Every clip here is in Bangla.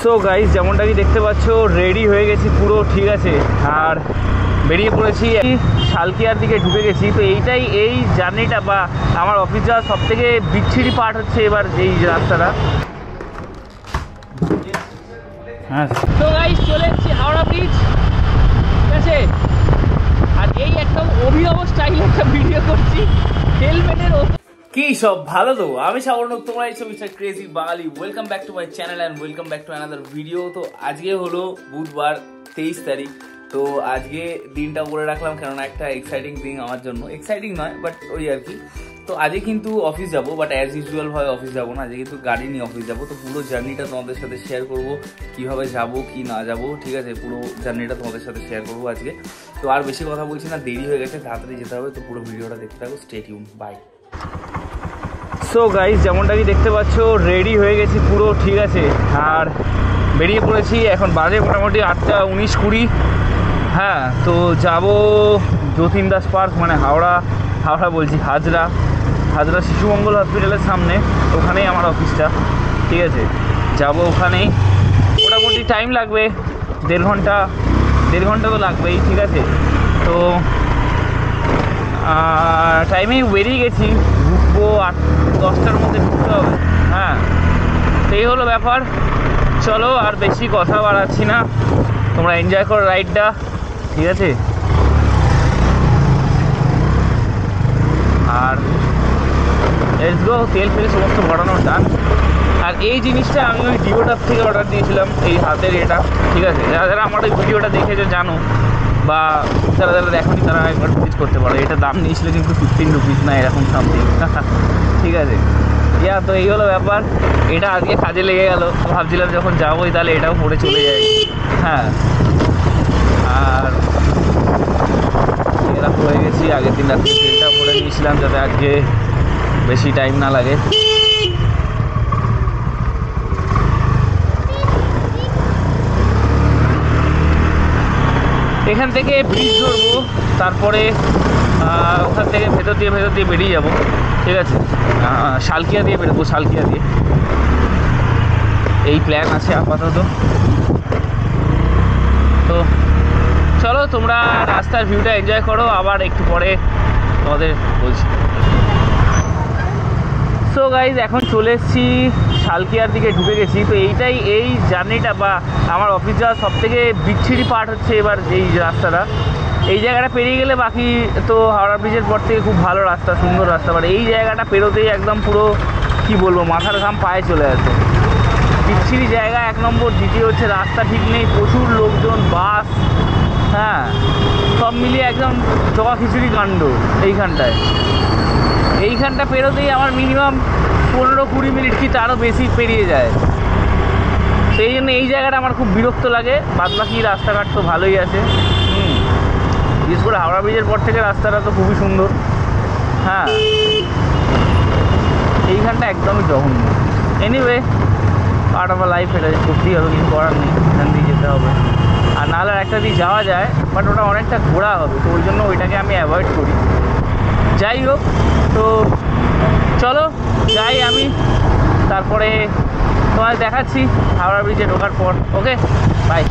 সো গাইস, যেমনটা কি দেখতে পাচ্ছ রেডি হয়ে গেছি পুরো, ঠিক আছে। আর বেরিয়ে পড়েছি, শালকিয়ার দিকে ঢুকে গেছি। তো এইটাই এই জার্নিটা বা আমার অফিস যাওয়ার সব থেকে বিচ্ছিরি পার্ট হচ্ছে এবার এই রাস্তাটা। হ্যাঁ, তো গাইস চলে এসেছি হাওড়া ব্রিজ, ঠিক আছে। আর এই একদম অভিনব স্টাইলে একটা ভিডিও করছি হেলমেটের। কি সব ভালো তো? আমি সাবর্ণক, তোমরা এই mister crazy Bangali. Welcome back to my channel and welcome back to another video. তো আজকে হলো বুধবার 23 তারিখ। তো আজকে দিনটা বলে রাখলাম, কেননা একটা এক্সাইটিং দিন আমার জন্য। এক্সাইটিং নয়, বাট ওই আর কি। তো আজকে কিন্তু অফিস যাবো, বাট অ্যাজ ইউজুয়াল ভাবে অফিস যাবো না, আজকে কিন্তু গাড়ি নিয়ে অফিস যাবো। তো পুরো জার্নিটা তোমাদের সাথে শেয়ার করবো, কিভাবে যাবো কি না যাবো, ঠিক আছে। পুরো জার্নিটা তোমাদের সাথে শেয়ার করবো আজকে। তো আর বেশি কথা বলছি না, দেরি হয়ে গেছে, তাড়াতাড়ি যেতে হবে। তো পুরো ভিডিওটা দেখতে থাকো, stay tune, bye. So guys, যেমনটা কি দেখতে পাচ্ছ রেডি হয়ে গেছি পুরো, ঠিক আছে। আর বেরিয়ে পড়েছি, এখন বাজে মোটামুটি 8টা 19-20। হ্যাঁ, তো যাব যতীন দাস পার্ক, মানে হাওড়া বলছি, হাজরা শিশু মঙ্গল হসপিটালের সামনে। ওখানেই আমার অফিসটা, ঠিক আছে। যাব ওখানেই, মোটামুটি টাইম লাগবে 1.5 ঘন্টা তো লাগবেই, ঠিক আছে। তো টাইমেই বেরিয়ে গেছি, ঢুকবো 8-10টার মধ্যে ঢুকতে হবে। হ্যাঁ, সেই হলো ব্যাপার। চলো আর বেশি কথা বাড়াচ্ছি না, তোমরা এনজয় করো রাইডটা, ঠিক আছে। আর লেটস গো, তেল ফেল সমস্ত ভরানোর ডান। আর এই জিনিসটা আমি ওই ডিওটাপ থেকে অর্ডার দিয়েছিলাম, এই হাতের এটা, ঠিক আছে। যারা যারা আমার ওই ভিডিওটা দেখেছো জানো, বা যারা যারা দেখোনি তারা একবার ভিজিট করতে পারো। এটা দাম নিয়েছিল কিন্তু 15 রুপিস না এরকম সামথিং, ঠিক আছে। তো এই হলো ব্যাপার। এটা আজকে কাজে লেগে গেল। ভাবছিলাম যখন যাবোই তাহলে এটাও পরে চলে যাই। হ্যাঁ, আর এরকম হয়ে গেছি। আগের দিন রাত্রে তেলটা ভরে নিয়েছিলাম যাতে আজকে বেশি টাইম না লাগে। এখান থেকে ব্রিজ ধরবো, তারপরে ওখান থেকে ভেতর দিয়ে বেরিয়ে যাব, ঠিক আছে। শালকিয়া দিয়ে বেরোবো, শালকিয়া দিয়ে এই প্ল্যান আছে আপাতত। তো চলো তোমরা রাস্তার ভিউটা এনজয় করো, আবার একটু পরে তোমাদের বলছি। সো গাইজ, এখন চলে এসেছি শালকিয়ার দিকে ঢুকে গেছি। তো এইটাই এই জার্নিটা বা আমার অফিস যাওয়ার সব থেকে বিচ্ছিরি পার্ট হচ্ছে এবার এই রাস্তাটা। এই জায়গাটা পেরিয়ে গেলে বাকি তো হাওড়া ব্রিজের পর থেকে খুব ভালো রাস্তা, সুন্দর রাস্তা। বাট এই জায়গাটা পেরোতেই একদম পুরো কি বলবো, মাথার ঘাম পায়ে চলে আসে। বিচ্ছিরি জায়গা 1 নম্বর। দ্বিতীয় হচ্ছে রাস্তা ঠিক নেই, প্রচুর লোকজন, বাস, হ্যাঁ, সব মিলিয়ে একদম জগা খিচুড়ি কাণ্ড এইখানটা পেরোতেই আমার মিনিমাম 15-20 মিনিট কি তারও বেশি পেরিয়ে যায়। সেই জন্য এই জায়গাটা আমার খুব বিরক্ত লাগে। বাদবাকি রাস্তাঘাট তো ভালোই আছে। বিশেষ করে হাওড়া ব্রিজের পর থেকে রাস্তাটা তো খুবই সুন্দর। হ্যাঁ, এইখানটা একদমই জঘন্য। Anyway, part of a life, এটা করতেই হবে, কিছু করার নেই, এখান দিয়ে যেতে হবে। আর নাহলে একটা দিয়ে যাওয়া যায়, বাট ওটা অনেকটা ঘোরা হবে, তো ওই জন্য ওইটাকে আমি অ্যাভয়েড করি। যাই হোক, তো চলো যাই আমি, তারপরে তোমায় দেখাচ্ছি হাওড়া ব্রিজে ঢোকার পর। ওকে, বাই।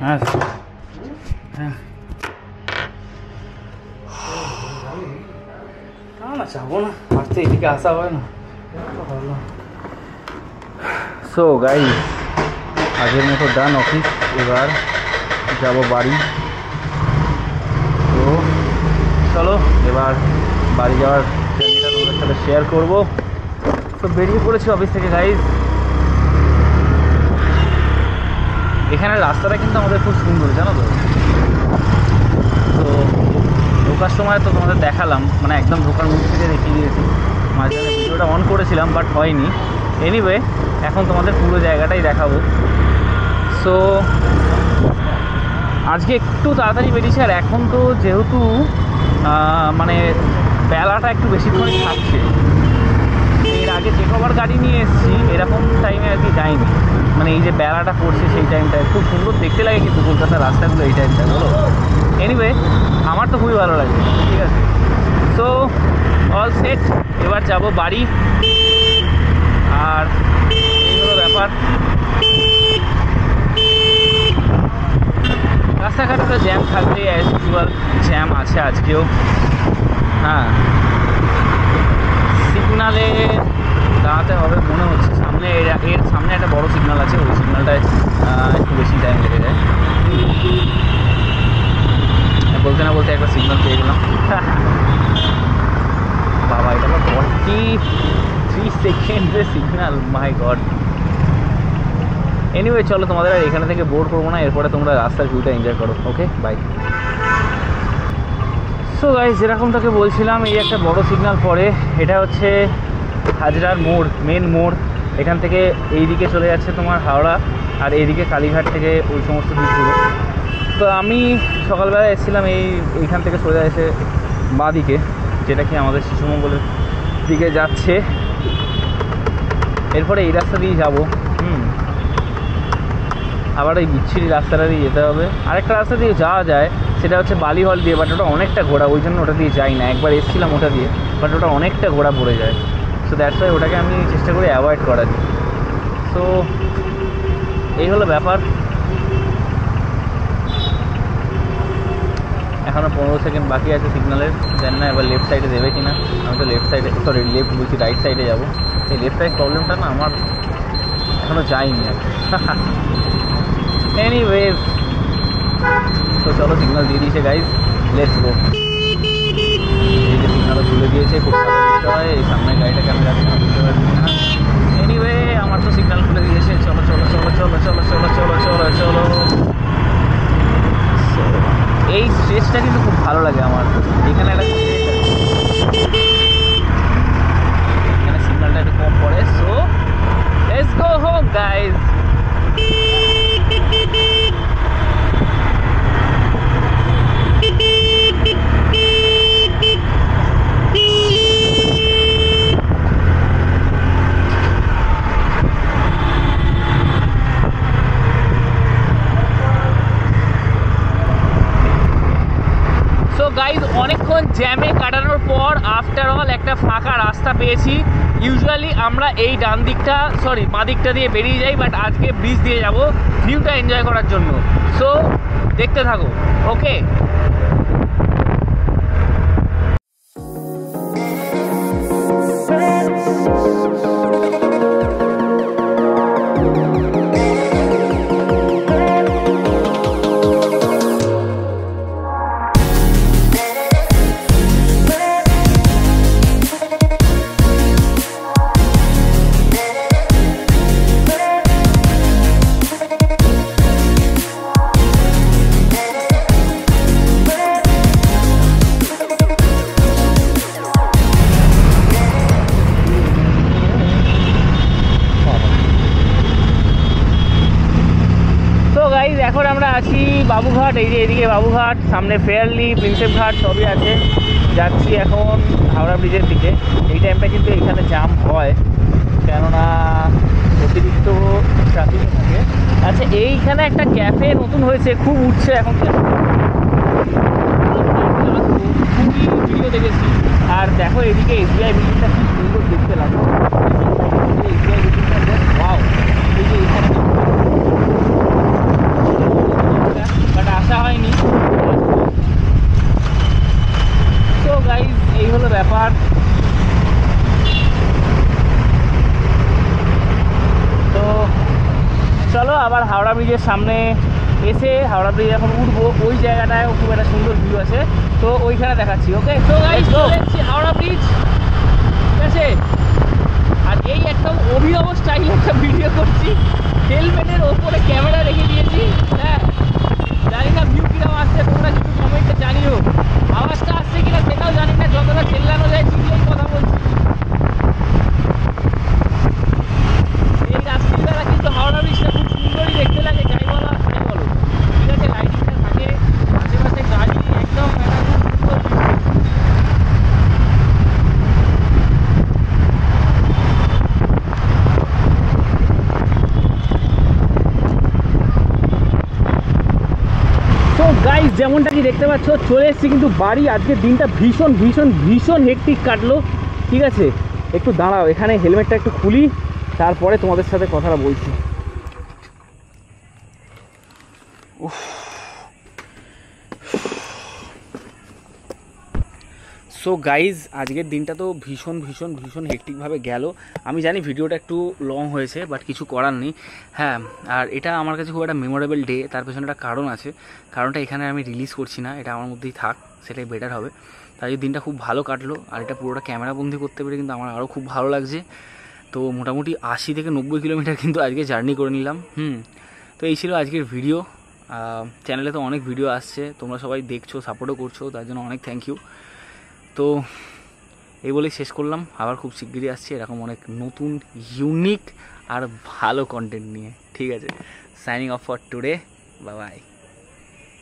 হ্যাঁ হ্যাঁ না যাবো না, আর তো এদিকে আসা হয় না। সো গাইস, আগের মতো ডান অফিস, এবার যাব বাড়ি। তো চলো এবার বাড়ি যাওয়ার জার্নিটা তোমাদের সাথে শেয়ার করবো। তো বেরিয়ে পড়েছি অফিস থেকে গাইস। এখানে রাস্তাটা কিন্তু আমাদের খুব সুন্দর, জানো তো। তো ঢোকার সময় তো তোমাদের দেখালাম, মানে একদম ঢোকার মুখ থেকে দেখিয়ে দিয়েছি। মাঝখানে ভিডিওটা অন করেছিলাম বাট হয়নি। এনিওয়ে এখন তোমাদের পুরো জায়গাটাই দেখাবো। সো আজকে একটু তাড়াতাড়ি বেরিয়েছি, আর এখন তো যেহেতু মানে বেলাটা একটু বেশিক্ষণই থাকছে। এর আগে যে কবার গাড়ি নিয়ে এসেছি এরকম টাইমে আর কি যাইনি, মানে এই যে বেলাটা পড়ছে সেই টাইমটায় খুব সুন্দর দেখতে লাগে কিন্তু কলকাতার রাস্তাগুলো এই টাইমটা, বলো। এনিওয়ে আমার তো খুবই ভালো লাগে, ঠিক আছে। সো অল সেট, এবার যাব বাড়ি। আর এই হলো ব্যাপার। রাস্তাঘাটে তো জ্যাম থাকবে, অ্যাজ ইউজুয়াল জ্যাম আছে আজকেও। হ্যাঁ, সিগনালে দাঁড়াতে হবে মনে হচ্ছে। সামনে এর সামনে একটা বড় সিগন্যাল আছে, ওই সিগন্যালটায় একটু বেশি টাইম লেগে যায়। বলতে না বলতে একটা সিগন্যাল পেয়ে গেলাম। বাবা, এটা তো 43 সেকেন্ডের সিগন্যাল, মাই গড। এনিওয়ে চলো, তোমাদের আর এখানে থেকে বোর করবো না, এরপরে তোমরা রাস্তার ভিউটা এনজয় করো। ওকে, বাই। সো গাইস, যেরকমটাকে বলছিলাম, এই একটা বড় সিগন্যাল পড়ে, এটা হচ্ছে হাজরার মোড়, মেন মোড়। এখান থেকে এই দিকে চলে যাচ্ছে তোমার হাওড়া, আর এইদিকে কালীঘাট থেকে ওই সমস্ত দিকগুলো। তো আমি সকালবেলা এসেছিলাম এইখান থেকে সোজা এসে বাঁ দিকে, যেটা কি আমাদের শিশুমঙ্গলের দিকে যাচ্ছে। এরপরে এই রাস্তা দিয়ে যাবো, আবার এই বিচ্ছিরি রাস্তাটা দিয়ে যেতে হবে। আরেকটা রাস্তা দিয়ে যাওয়া যায়, সেটা হচ্ছে বালিহল দিয়ে, বাট ওটা অনেকটা ঘোরা, ওই জন্য ওটা দিয়ে যাই না। একবার এসেছিলাম ওটা দিয়ে, বাট ওটা অনেকটা ঘোরা পড়ে যায়। সো দ্যাটস ওয়াই ওটাকে আমি চেষ্টা করি অ্যাভয়েড করার। সো এই হলো ব্যাপার। এখনও 15 সেকেন্ড বাকি আছে সিগন্যালের, জানি না এবার লেফট সাইডে দেবে কি না। আমি তো লেফট সাইডে, সরি লেফট বলছি, রাইট সাইডে যাবো। এই লেফট সাইড প্রবলেমটা না আমার এখনও যায়নি আর কি। এনিওয়েজ, তো চলো, সিগন্যাল দিয়ে দিয়েছে গাইজ, লেটস গো। এই যে সিগন্যালও তুলে দিয়েছে, খুব ভালো বিষয়। এই সামনের গাড়িটা কেন যাচ্ছে না বুঝতে পারছি না। এনিওয়ে আমার তো সিগন্যাল খুলে দিয়েছে। চলো চলো চলো চলো চলো চলো চলো চলো চলো। এই স্ট্রেচটা কিন্তু খুব ভালো লাগে আমার। এখানে একটা এখানে সিগন্যালটা একটু কম পড়ে। So let's go home guys. Guys, অনেকক্ষণ জ্যামে কাটানোর পর আফটার অল একটা ফাঁকা রাস্তা পেয়েছি। ইউজুয়ালি আমরা এই ডান দিকটা, সরি বাঁ দিকটা দিয়ে বেরিয়ে যাই, বাট আজকে ব্রিজ দিয়ে যাব ভিউটা এনজয় করার জন্য। সো দেখতে থাকো, ওকে। এখন আমরা আছি বাবুঘাট। এই যে এদিকে বাবুঘাট, সামনে ফেয়ারলি, প্রিন্সেপ ঘাট সবই আছে। যাচ্ছি এখন হাওড়া ব্রিজের দিকে। এই টাইমটা কিন্তু এখানে জ্যাম হয়, কেননা অতিরিক্ত ট্রাফিক থাকে। আচ্ছা, এইখানে একটা ক্যাফে নতুন হয়েছে, খুব উঠছে এখন ক্যাফে, খুবই ভিডিও দেখেছি। আর দেখো এদিকে এসবিআই বিল্ডিংটা খুব সুন্দর দেখতে লাগে। এসবিআই বিল্ডিংটা ওয়াও। এই যে এখানে ব্রিজের সামনে এসে হাওড়া ব্রিজ এখন উঠবো, ওই জায়গাটায় খুব একটা সুন্দর ভিউ আছে, তো ওইখানে দেখাচ্ছি। ওকে, তো গাইস চলে এসেছি হাওড়া ব্রিজ, ঠিক আছে। আর এই একদম অভিনব স্টাইলে একটা ভিডিও করছি, হেলমেটের ওপরে ক্যামেরা রেখে দিয়েছি। হ্যাঁ, জানি না ভিউ কিরকম আসছে, তোমরা কিন্তু কমেন্টে জানিও। আওয়াজটা আসছে কিনা সেটাও জানি না, যতটা চেল্লানো যায় চিল্লেই কথা বলছি। এই রাত্রিবেলা কিন্তু হাওড়া ব্রিজটা খুব সুন্দরই দেখতে লাগে, যাই বলো তাই বলো, ঠিক আছে। লাইটিংটা থাকে, আশেপাশে গাড়ি, একদম একটা খুব সুন্দর ভিউ। তো গাইস যেমনটা কি দেখতে পাচ্ছ, চলে এসেছি কিন্তু বাড়ি। আজকের দিনটা ভীষণ ভীষণ ভীষণ হেক্টিক কাটলো, ঠিক আছে। একটু দাঁড়াও, এখানে হেলমেটটা একটু খুলি, তারপরে তোমাদের সাথে কথাটা বলছি। সো গাইজ আজকের দিনটা তো ভীষণ ভীষণ ভীষণ হেক্টিকভাবে গেল। আমি জানি ভিডিওটা একটু লং হয়েছে, বাট কিছু করার নেই। হ্যাঁ, আর এটা আমার কাছে খুব একটা মেমোরেবল ডে, তার পেছনে একটা কারণ আছে। কারণটা এখানে আমি রিলিজ করছি না, এটা আমার মধ্যেই থাক, সেটাই বেটার হবে। তাই দিনটা খুব ভালো কাটলো, আর এটা পুরোটা ক্যামেরাবন্দি করতে পেরে কিন্তু আমার আরও খুব ভালো লাগছে। তো মোটামুটি 80 থেকে 90 কিলোমিটার কিন্তু আজকে জার্নি করে নিলাম। তো এই ছিল আজকের ভিডিও। চ্যানেলে তো অনেক ভিডিও আসছে, তোমরা সবাই দেখছো, সাপোর্টও করছো, তার জন্য অনেক থ্যাংক ইউ। তো এই বলেই শেষ করলাম, আবার খুব শিগগিরই আসছি এরকম অনেক নতুন ইউনিক আর ভালো কন্টেন্ট নিয়ে, ঠিক আছে। Signing off for today, bye bye.